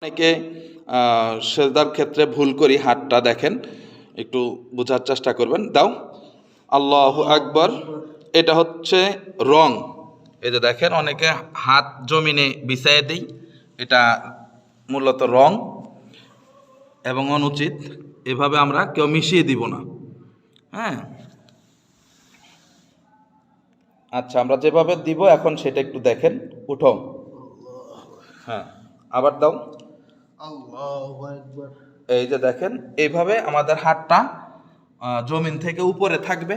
অনেকে সেজদার ক্ষেত্রে ভুল করি, হাতটা দেখেন, একটু বোঝার চেষ্টা করবেন। দাও, আল্লাহু আকবার। এটা হচ্ছে রং। এই যে দেখেন, অনেকে হাত জমিনে বিছাইয়ে দিই, এটা মূলত রং এবং অনুচিত। এভাবে আমরা কেউ মিশিয়ে দিব না। হ্যাঁ, আচ্ছা, আমরা যেভাবে দিব এখন সেটা একটু দেখেন। উঠো, হ্যাঁ, আবার দাও। এই যে দেখেন, এইভাবে আমাদের হাতটা জমিন থেকে উপরে থাকবে।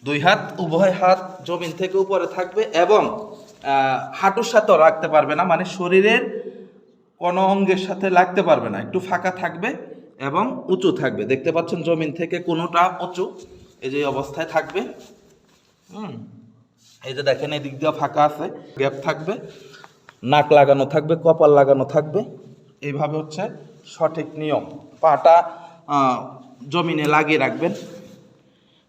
দুই হাত, উভয় হাত জমিন থেকে উপরে থাকবে এবং হাঁটুর সাথেও রাখতে পারবে না, মানে শরীরের কোনো অঙ্গের সাথে লাগতে পারবে না, একটু ফাঁকা থাকবে এবং উঁচু থাকবে। দেখতে পাচ্ছেন জমিন থেকে কোনোটা উঁচু, এই যে অবস্থায় থাকবে। এই যে দেখেন, এই দিক দিয়ে ফাঁকা আছে, গ্যাপ থাকবে, নাক লাগানো থাকবে, কপাল লাগানো থাকবে। এইভাবে হচ্ছে সঠিক নিয়ম। পাটা জমিনে লাগিয়ে রাখবেন,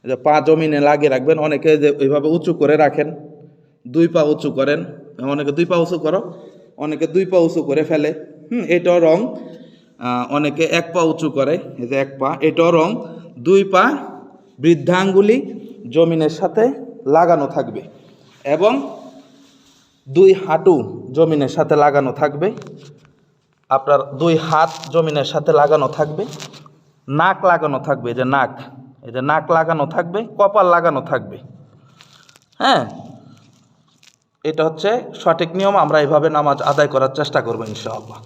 যে পা জমিনে লাগিয়ে রাখবেন। অনেকে যে এইভাবে উঁচু করে রাখেন, দুই পা উঁচু করেন, অনেকে দুই পা উঁচু করো, অনেকে দুই পা উঁচু করে ফেলে। এটাও রং। অনেকে এক পা উঁচু করে, এই যে এক পা, এটাও রং। দুই পা বৃদ্ধাঙ্গুলি জমিনের সাথে লাগানো থাকবে এবং দুই হাঁটু জমিনের সাথে লাগানো থাকবে। আপনার দুই হাত জমিনের সাথে লাগানো থাকবে, নাক লাগানো থাকবে, এই যে নাক, এই যে নাক লাগানো থাকবে, কপাল লাগানো থাকবে। হ্যাঁ, এটা হচ্ছে সঠিক নিয়ম। আমরা এইভাবে নামাজ আদায় করার চেষ্টা করবো ইনশাআল্লাহ।